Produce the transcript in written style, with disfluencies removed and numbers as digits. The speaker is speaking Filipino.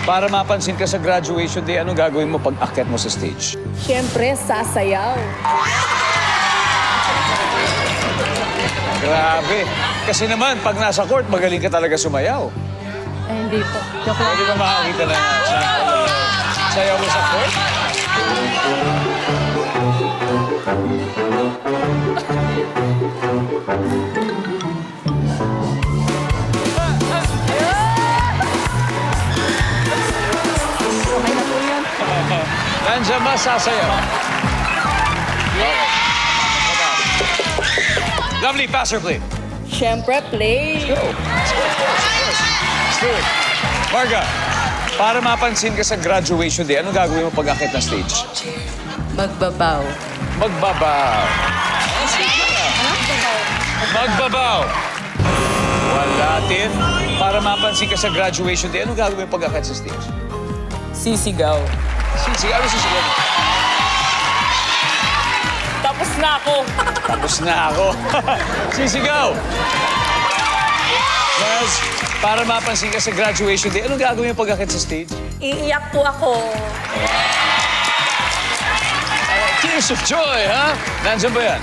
Para mapansin ka sa graduation day, anong gagawin mo pag akyat mo sa stage? Siyempre, sasayaw. Grabe. Kasi naman, pag nasa court, magaling ka talaga sumayaw. Ay, hindi po. Joke lang. Hindi ba makakita na sayaw mo sa court? Okay na po yun. Nandiyan ba sasayaw? Okay. Lovely, pass or play? Siyempre, play. Go. Let's do it. Marga, para mapansin ka sa graduation day, anong gagawin mo pag akit ng stage? Magbabaw. Magbabaw. Magbabaw. Wala, Tin. Para mapansin ka sa graduation day, anong gagawin mo pag akit sa stage? Sisigaw. Sige, ano sisigaw mo? Tapos na ako. Tapos na ako. Sisigaw. Yes. Para mapansin ka sa graduation day, anong gagawin mo pag akit sa stage? Iiyak po ako. Tears of joy, ha? Nandiyan ba yan?